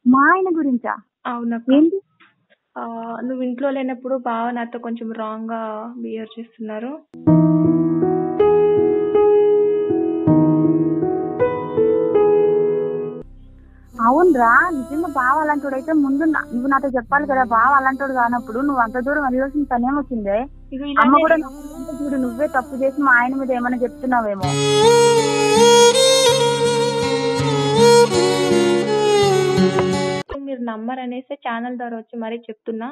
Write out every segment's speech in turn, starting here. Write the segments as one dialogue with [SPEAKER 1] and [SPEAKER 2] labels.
[SPEAKER 1] మా ఆయన గురించా?
[SPEAKER 2] అవునక్క.
[SPEAKER 1] ఏంటి?
[SPEAKER 2] నువ్వు ఇంట్లో లేనప్పుడు బావ నాతో కొంచెం రాంగ్ గా బిహేవ్ చేస్తున్నారు.
[SPEAKER 1] అవునరా, నిజంగా బావ అలాంటోడు అయితే ముందు నువ్వు నాతో చెప్పాలి కదా. బావ అలాంటోడు కానప్పుడు నువ్వు అంత దూరం వెళ్ళాల్సిన పని ఏమొచ్చిందే? అమ్మ కూడా చూడు, నువ్వే తప్పు చేసి మా ఆయన మీద ఏమైనా చెప్తున్నావేమో.
[SPEAKER 2] మీరు నమ్మరనేసి ఛానల్ ద్వారా వచ్చి మరీ చెప్తున్నా.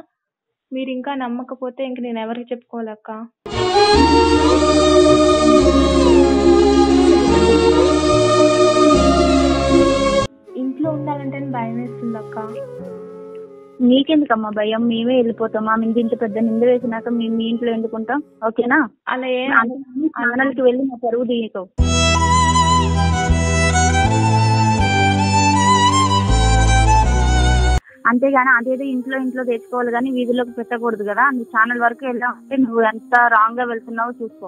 [SPEAKER 2] మీరు ఇంకా నమ్మకపోతే ఇంక నేను ఎవరికి చెప్పుకోవాలక్క? ఇంట్లో ఉండాలంటే భయం వేస్తుంది అక్క.
[SPEAKER 1] నీకెందుకమ్మా భయం? మేమే వెళ్ళిపోతాం. మా మీద ఇంత పెద్ద నింద వేసినాక మీ ఇంట్లో ఎందుకుంటాం? ఓకేనా?
[SPEAKER 2] అలా
[SPEAKER 1] ఛానల్కి వెళ్ళి మా పరువు తీయకు. అంతేగాని అదేదో ఇంట్లో తెచ్చుకోవాలి కానీ వీధిలోకి పెట్టకూడదు కదా. నీ ఛానల్ వరకు వెళ్ళామంటే నువ్వు ఎంత రాంగ్ గా వెళ్తున్నావో చూసుకో.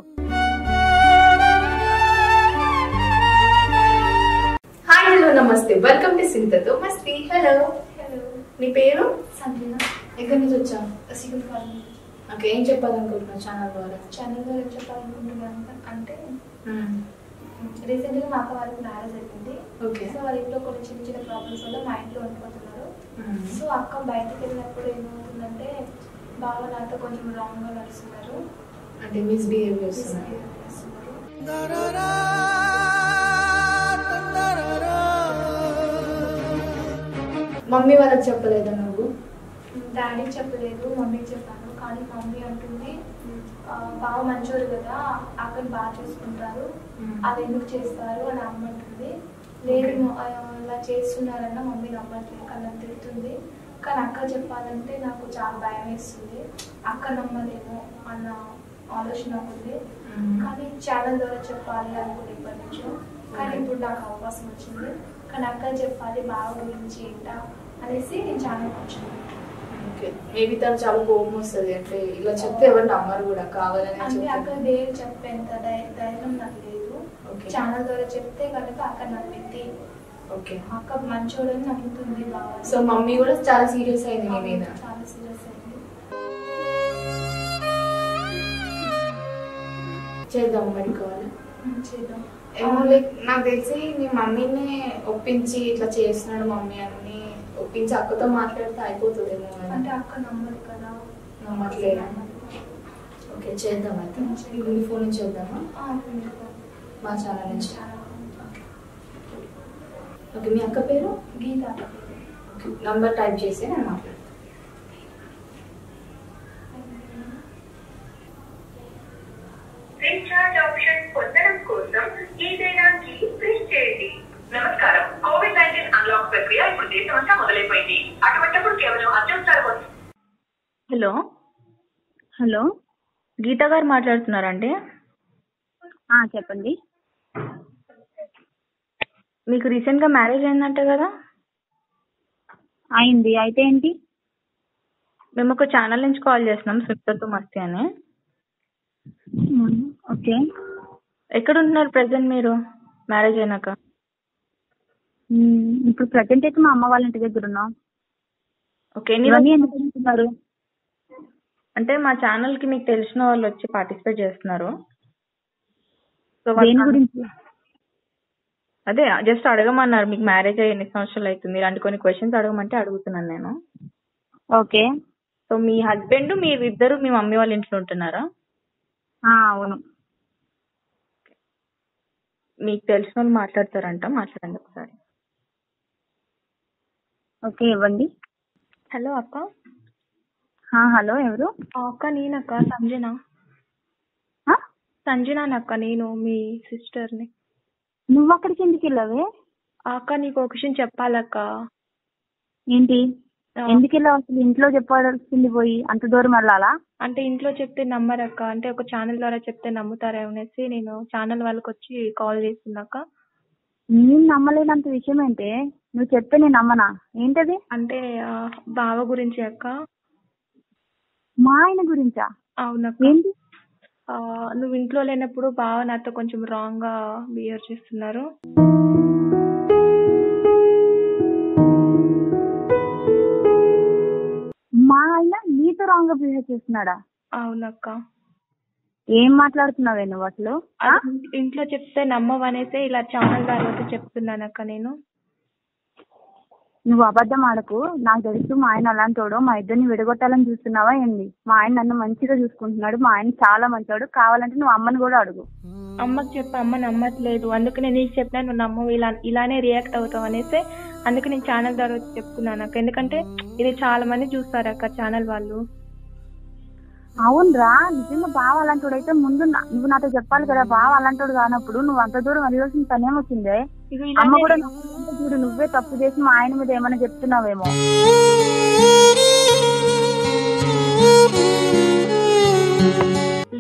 [SPEAKER 3] హాయ్, హలో, నమస్తే, వెల్కమ్ టు సింతతో మస్తీ. హలో. నీ పేరు?
[SPEAKER 4] సంజన.
[SPEAKER 3] ఎక్కడి నుంచి వచ్చావు?
[SPEAKER 4] సికింద్రాబాద్.
[SPEAKER 3] ఓకే, ఏం చెప్పాలనుకుంటున్నావు ఛానల్ ద్వారా?
[SPEAKER 4] ఏం చెప్పాలనుకుంటున్నాను అంటే రీసెంట్ గా మా అక్క వాళ్ళకి మ్యారేజ్ అయిపోయింది.
[SPEAKER 3] ఓకే.
[SPEAKER 4] సో వాళ్ళ ఇంట్లో కొన్ని చిన్న చిన్న ప్రాబ్లమ్స్ వల్ల మా ఇంట్లో ఉండిపోతున్నారు. సో అక్క బయటకు వెళ్ళినప్పుడు ఏమవుతుందంటే బాగా నాతో కొంచెం రాంగ్ గా నడుస్తున్నారు,
[SPEAKER 3] అంటే మిస్బిహేవ్ చేస్తున్నారు. మమ్మీ వాళ్ళకి చెప్పలేదా నువ్వు?
[SPEAKER 4] డాడీకి చెప్పలేదు, మమ్మీకి చెప్పాను. కానీ మమ్మీ అంటుంది బాగా మంచోరు కదా, అక్కని బాగా చూసుకుంటారు, అది ఎందుకు చేస్తారు అని అమ్మ అంటుంది. లేదు ఇలా చేస్తున్నారన్న మమ్మీ నమ్మట్లేదు, కన్నా తిడుతుంది. కానీ అక్క చెప్పాలంటే నాకు చాలా భయం వేస్తుంది, అక్క నమ్మదేమో అన్న ఆలోచన ఉంది. కానీ ఛానల్ ద్వారా చెప్పాలి అనుకునే ఇప్పటి నుంచో, కానీ ఇప్పుడు నాకు అవకాశం వచ్చింది. కానీ అక్క చెప్పాలి బాగా గురించి ఏంటా అనేసి నేను ఛానల్కి వచ్చాను.
[SPEAKER 3] మేబీ తను చాలా కోపం వస్తుంది, అంటే ఇలా చెప్తే ఎవరు నమ్మరు కూడా, కావాలని.
[SPEAKER 4] అంటే అక్కడ దేని చెప్పేంత ధైర్యం నాకు లేదు. ఛానల్ ద్వారా చెప్తే కనుక అక్కడ నమ్మింది.
[SPEAKER 3] ఓకే,
[SPEAKER 4] అక్క మంచోడని నమ్ముతుంది బాగా.
[SPEAKER 3] సో మమ్మీ కూడా చాలా సీరియస్ అయింది నీ మీద?
[SPEAKER 4] చాలా సీరియస్ అయింది.
[SPEAKER 3] చేద్దాం మరి, కావాలి
[SPEAKER 4] చేద్దాం.
[SPEAKER 3] ఏమో లైక్ నాకు తెలిసి మీ మమ్మీని ఒప్పించి ఇట్లా చేస్తున్నాడు మమ్మీ అని ఒప్పించి అక్కతో మాట్లాడితే అయిపోతుందేమో.
[SPEAKER 4] అంటే అక్క నమ్మదు కదా.
[SPEAKER 3] నమ్మట్లేదా? ఓకే, చేద్దాం అయితే. మీ ఫోన్ నుంచి చేద్దామా? మా ఛానల్ నుంచి. ఓకే, మీ అక్క పేరు?
[SPEAKER 4] గీత.
[SPEAKER 3] ఓకే, నంబర్ టైప్ చేసి నేను మాట్లాడతాను.
[SPEAKER 5] రీఛార్జ్ ఆప్షన్ పొందడం కోసం ఏదైనా కీ ప్రెస్ చేయండి. నమస్కారం. కోవిడ్-19 అన్లాక్ ప్రక్రియ ఇప్పుడు దేశమంతా మొదలైపోయింది. అటువంటిప్పుడు కేవలం అత్యవసర.
[SPEAKER 2] హలో
[SPEAKER 1] హలో,
[SPEAKER 2] గీత గారు మాట్లాడుతున్నారండి?
[SPEAKER 1] చెప్పండి.
[SPEAKER 2] మీకు రీసెంట్ గా మ్యారేజ్ అయిందంట కదా?
[SPEAKER 1] అయింది. అయితే ఏంటి?
[SPEAKER 2] మేము ఒక ఛానల్ నుంచి కాల్ చేస్తున్నాం, సింతతో మస్తీ అని.
[SPEAKER 1] ఓకే.
[SPEAKER 2] ఎక్కడ ఉంటున్నారు ప్రెసెంట్ మీరు మ్యారేజ్ అయినాక?
[SPEAKER 1] ఇప్పుడు ప్రజెంట్ అయితే మా అమ్మ వాళ్ళ ఇంటి దగ్గర ఉన్నాం.
[SPEAKER 2] ఓకే,
[SPEAKER 1] ఎందుకు అంటున్నారు?
[SPEAKER 2] అంటే మా ఛానల్ కి మీకు తెలిసిన వాళ్ళు వచ్చి పార్టిసిపేట్ చేస్తున్నారు. సో
[SPEAKER 1] దేని గురించి?
[SPEAKER 2] అదే జస్ట్ అడగమన్నారు, మీకు మ్యారేజ్ అయ్యి ఎన్ని సంవత్సరాలు అవుతుంది, ఇలాంటి కొన్ని క్వశ్చన్స్ అడగమంటే అడుగుతున్నాను నేను.
[SPEAKER 1] ఓకే.
[SPEAKER 2] సో మీ హస్బెండ్ మీరిద్దరు మీ మమ్మీ వాళ్ళ ఇంట్లో ఉంటున్నారా?
[SPEAKER 1] అవును.
[SPEAKER 2] మీకు తెలిసిన వాళ్ళు మాట్లాడతారంట, మాట్లాడండి ఒకసారి.
[SPEAKER 1] ఓకే, ఇవ్వండి.
[SPEAKER 2] హలో అక్క.
[SPEAKER 1] హలో, ఎవరు?
[SPEAKER 2] అక్క నేనక్క, సంజన. సంజనానక్క, నేను మీ సిస్టర్ని.
[SPEAKER 1] నువ్వు అక్కడికి ఎందుకు వెళ్ళావే?
[SPEAKER 2] అక్క నీకు ఒక విషయం చెప్పాలక్క.
[SPEAKER 1] ఏంటి? ఎందుకు వెళ్ళావు అసలు? ఇంట్లో చెప్పాల్సింది పోయి అంత దూరం వెళ్ళాలా?
[SPEAKER 2] అంటే ఇంట్లో చెప్తే నమ్మరక్క, అంటే ఒక ఛానల్ ద్వారా చెప్తే నమ్ముతారా అనేసి నేను ఛానల్ వాళ్ళకి వచ్చి కాల్ చేస్తున్నాక.
[SPEAKER 1] నేను నమ్మలేనంత విషయం ఏంటి? నువ్వు చెప్తే నేను నమ్మనా? ఏంటది?
[SPEAKER 2] అంటే బావ గురించి అక్క.
[SPEAKER 1] మా ఆయన గురించా?
[SPEAKER 2] అవునక్క.
[SPEAKER 1] ఏంటి?
[SPEAKER 2] నువ్వు ఇంట్లో లేనప్పుడు బావ నాతో కొంచెం రాంగ్ గా బిహేవ్ చేస్తున్నారు.
[SPEAKER 1] రాంగ్ గా బిహేవ్ చేస్తున్నాడా?
[SPEAKER 2] అవునక్క.
[SPEAKER 1] ఏం మాట్లాడుతున్నావే నువ్వు అసలు?
[SPEAKER 2] ఇంట్లో చెప్తే నమ్మవనేసే ఇలా ఛానల్ ద్వారా చెప్తున్నానక్క నేను.
[SPEAKER 1] నువ్వు అబద్ధం ఆడకు. నాకు తెలుసు మా ఆయన అలాంటోడు. మా ఇద్దరిని విడగొట్టాలని చూస్తున్నావా ఏంది? మా ఆయన నన్ను మంచిగా చూసుకుంటున్నాడు. మా ఆయన చాలా మంచోడు. కావాలంటే నువ్వు అమ్మని కూడా అడుగు.
[SPEAKER 2] అమ్మకి చెప్పి అమ్మ నమ్మట్లేదు, అందుకనే నీకు చెప్పినా నువ్వు నమ్మవు, ఇలానే రియాక్ట్ అవుతావు అనేసి అందుకే నేను ఛానల్ ద్వారా చెప్తున్నాను అక్క. ఎందుకంటే ఇది చాలా మంది చూస్తారు అక్క ఛానల్ వాళ్ళు.
[SPEAKER 1] అవునరా, నిజంగా బావ అలాంటోడు అయితే ముందు నువ్వు నాతో చెప్పాలి కదా. బావ అలాంటోడు కానప్పుడు నువ్వు అంత దూరం వెళ్ళాల్సిన పని ఏమొచ్చిందే? అమ్మ కూడా చూడు, నువ్వే తప్పు చేసి మా ఆయన మీద ఏమైనా చెప్తున్నావేమో.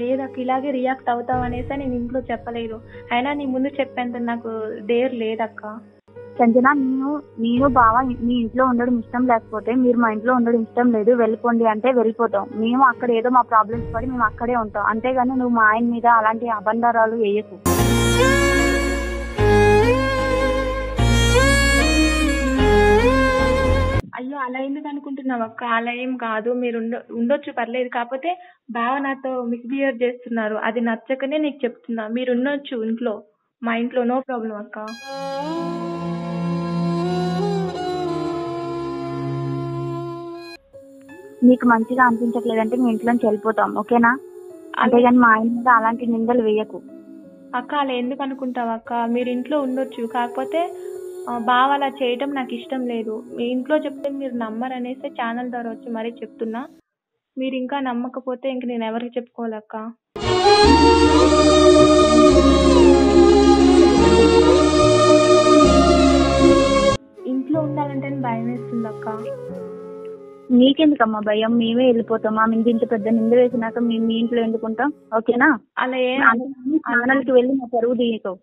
[SPEAKER 2] లేదక్క, ఇలాగే రియాక్ట్ అవుతావు అనేసి నేను ఇంట్లో చెప్పలేదు. అయినా నీ ముందు చెప్పేంత నాకు డేర్ లేదక్క.
[SPEAKER 1] సంజన, నేను బావ మీ ఇంట్లో ఉండడం ఇష్టం లేకపోతే, మీరు మా ఇంట్లో ఉండడం ఇష్టం లేదు వెళ్ళిపోండి అంటే వెళ్ళిపోతాం. మేము అక్కడ ఏదో మా ప్రాబ్లమ్స్ పడి మేము అక్కడే ఉంటాం. అంతేగాని నువ్వు మా ఆయన మీద అలాంటి అబండారాలు వేయకు.
[SPEAKER 2] అయ్యో, అలా ఎందుకు అనుకుంటున్నావు అక్క? అలా ఏం కాదు, మీరు ఉండొచ్చు పర్లేదు. కాకపోతే బావ నాతో మిస్బిహేవ్ చేస్తున్నారు, అది నచ్చకనే నీకు చెప్తున్నా. మీరు ఉండొచ్చు ఇంట్లో, మా ఇంట్లో నో ప్రాబ్లం అక్క.
[SPEAKER 1] నీకు మంచిగా అనిపించట్లేదంటే మీ ఇంట్లోంచి వెళ్ళిపోతాం, ఓకేనా? అంతేగాని మా ఆయన మీద అలాంటి నిందలు వేయకు.
[SPEAKER 2] అక్క అలా ఎందుకు అనుకుంటావు అక్క? మీరు ఇంట్లో ఉండొచ్చు, కాకపోతే బావ అలా చేయటం నాకు ఇష్టం లేదు. మీ ఇంట్లో చెప్తే మీరు నమ్మరు అనేసి ఛానల్ ద్వారా వచ్చి మరీ చెప్తున్నా. మీరు ఇంకా నమ్మకపోతే ఇంక నేను ఎవరికి చెప్పుకోవాలక్క? ఇంట్లో ఉండాలంటే భయం వేస్తుంది అక్క.
[SPEAKER 1] నీకెందుకమ్మా భయం? మేమే వెళ్ళిపోతాం. మా మీద ఇంత పెద్ద నింద వేసినాక మేము మీ ఇంట్లో ఎందుకుంటాం, ఓకేనా?
[SPEAKER 2] అలా
[SPEAKER 1] ఛానల్కి వెళ్ళి మా పరువు తీయకు.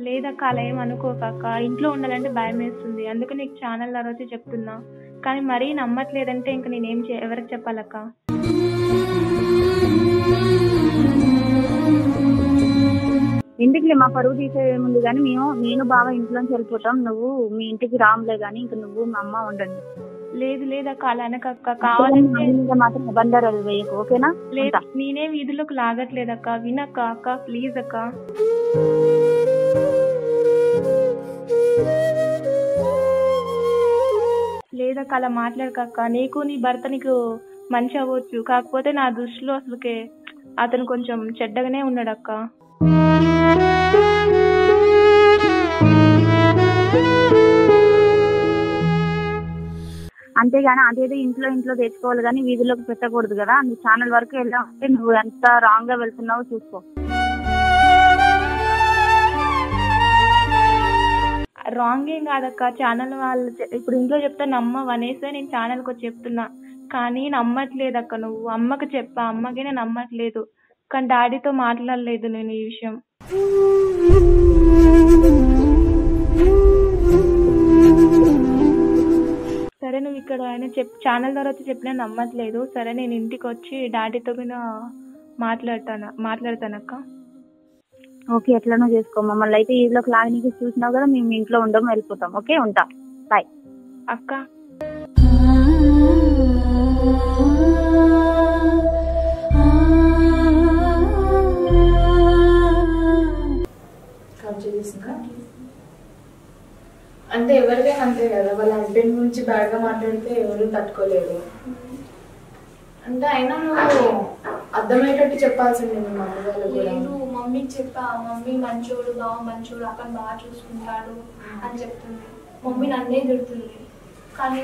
[SPEAKER 2] లేదక్క, అలా ఏం అనుకోకక్క. ఇంట్లో ఉండాలంటే భయం వేస్తుంది, అందుకే నీకు ఛానల్ ద్వారా వచ్చి చెప్తున్నా. కానీ మరీ నమ్మట్లేదంటే ఇంక నేనేం ఎవరికి చెప్పాలక్క?
[SPEAKER 1] ఎందుకులే మా పరువు తీసేముంది కానీ నేను బావ ఇంట్లోంచి వెళ్ళిపోతాం. నువ్వు మీ ఇంటికి రాములే గానీ ఇంక నువ్వు మా అమ్మ ఉండండి.
[SPEAKER 2] లేదు లేదక్క, అలా అనకక్క. కావాలంటే
[SPEAKER 1] మాత్రం బండారాలు వేయకు, ఓకేనా?
[SPEAKER 2] లేదు, నేనే వీధిలోకి లాగట్లేదక్క. వినక్క అక్క, ప్లీజ్ అక్క. లేదక్క, అలా మాట్లాడకక్క. నీకు నీ భర్త నీకు మంచి అవ్వచ్చు, కాకపోతే నా దృష్టిలో అసలుకే అతను కొంచెం చెడ్డగానే ఉన్నాడక్క.
[SPEAKER 1] అంతేగాని అదేదో ఇంట్లో తెచ్చుకోవాలి కానీ వీధిలోకి పెట్టకూడదు కదా. నీ ఛానల్ వరకు వెళ్ళామంటే నువ్వు ఎంత రాంగ్ గా వెళ్తున్నావో చూసుకో.
[SPEAKER 2] రాంగ్ ఏం కాదక్క. ఛానల్ వాళ్ళు ఇప్పుడు ఇంట్లో చెప్తే నమ్మవు అనేసి నేను ఛానల్కి వచ్చి చెప్తున్నా. కానీ నమ్మట్లేదక్క. నువ్వు అమ్మకి చెప్పా, అమ్మకి నేను నమ్మట్లేదు. కానీ డాడీతో మాట్లాడలేదు నేను ఈ విషయం. సరే, నువ్వు ఇక్కడ ఆయన ఛానల్ ద్వారా వచ్చి చెప్పినా నమ్మట్లేదు. సరే, నేను ఇంటికి వచ్చి డాడీతో కూడా మాట్లాడతానక్క.
[SPEAKER 1] ఓకే, ఎట్లనో చేసుకో. మమ్మల్ని అయితే ఈలోకి లాగనీకి చూసినావు కదా, మేము ఇంట్లో ఉండము, వెళ్ళిపోతాం. ఓకే, ఉంటా, బాయ్
[SPEAKER 2] అక్క.
[SPEAKER 3] అంటే ఎవరికైనా అంతే కదా, వాళ్ళ హస్బెండ్ గురించి బ్యాడ్ గా మాట్లాడితే ఎవరు తట్టుకోలేరు. అంటే అయినా నువ్వు అర్థమయ్యేటట్టు చెప్పాల్సింది మీ మమ్మీ వాళ్ళు కూడా.
[SPEAKER 4] లేదు, మమ్మీకి చెప్పా, మమ్మీ మంచోడు, బావ మంచోడు, అక్కడ బాగా చూసుకుంటాడు అని చెప్తుంది. మమ్మీ నన్నే తిడుతుంది. కానీ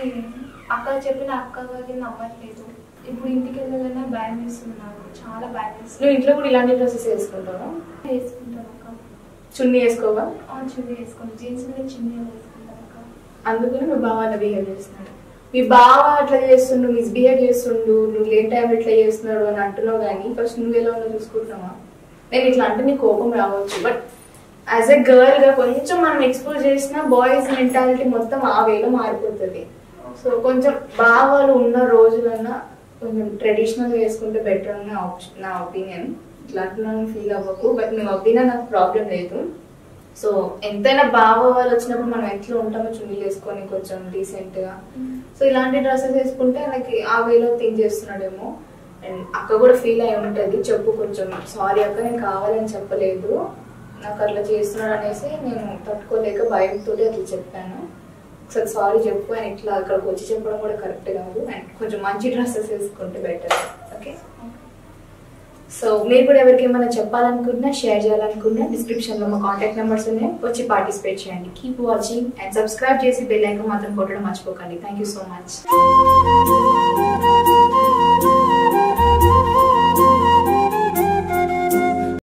[SPEAKER 4] అక్క చెప్పిన అక్క గారికి నమ్మట్లేదు. ఇప్పుడు ఇంటికి వెళ్ళాలన్నా భయం వేస్తుంది నాకు, చాలా భయం వేస్తుంది.
[SPEAKER 3] నువ్వు ఇంట్లో కూడా ఇలాంటి డ్రెస్సెస్ వేసుకుంటావా?
[SPEAKER 4] వేసుకుంటాను అక్క.
[SPEAKER 3] చున్నీ వేసుకోవా?
[SPEAKER 4] చున్నీ వేసుకోండి, జీన్స్ మీద చున్నీ వేసుకుంటాను అక్క.
[SPEAKER 3] అందుకని మీ బావ అలా బిహేవ్ చేస్తున్నాడు. మీ బావ అట్లా చేస్తుండు, మిస్బిహేవ్ చేస్తుండు, నువ్వు లేట్ టైం ఇట్లా చేస్తున్నాడు అని అంటున్నావు. కానీ ఫస్ట్ నువ్వు ఎలా ఉన్నా చూసుకుంటున్నావా? నేను ఇట్లా అంటే నీ కోపం రావచ్చు, బట్ యాజ్ ఎ గర్ల్ గా కొంచెం మనం ఎక్స్పోజ్ చేసిన బాయ్స్ మెంటాలిటీ మొత్తం ఆ వేలో మారిపోతుంది. సో కొంచెం బావాలు ఉన్న రోజులన్నా కొంచెం ట్రెడిషనల్ వేసుకుంటే బెటర్ అని నా ఒపీనియన్. ఇట్లా అంటున్నాను ఫీల్ అవ్వకు, బట్ నువ్వు అవ్వినా నాకు ప్రాబ్లం లేదు. సో ఎంతైనా బావ వాళ్ళు వచ్చినప్పుడు మనం ఎట్లా ఉంటామో చున్నీలు వేసుకొని కొంచెం డీసెంట్ గా, సో ఇలాంటి డ్రెస్సెస్ వేసుకుంటే ఆయనకి ఆ వేలో థింక్ చేస్తున్నాడేమో. అండ్ అక్క కూడా ఫీల్ అయి ఉంటది, చెప్పు కొంచెం సారీ అక్క నేను కావాలని చెప్పలేదు, నాకు అట్లా చేస్తున్నాడు అనేసి నేను తట్టుకోలేక భయంతో అట్లా చెప్పాను, ఒకసారి సారీ చెప్పు అని ఇట్లా అక్కడికి వచ్చి చెప్పడం కూడా కరెక్ట్ కాదు, అండ్ కొంచెం మంచి డ్రెస్సెస్ వేసుకుంటే బెటర్. ఓకే, సో మీరు కూడా ఎవరికి ఏమైనా చెప్పాలనుకున్నా షేర్ చేయాలనుకున్నా డిస్క్రిప్షన్ లో మా కాంటాక్ట్ నెంబర్స్ ఉన్నాయి, వచ్చి పార్టిసిపేట్ చేయండి. కీప్ వాచింగ్ అండ్ సబ్స్క్రైబ్ చేసి బెల్ ఐకాన్ మాత్రం కొట్టడం మర్చిపోకండి. Thank you so much.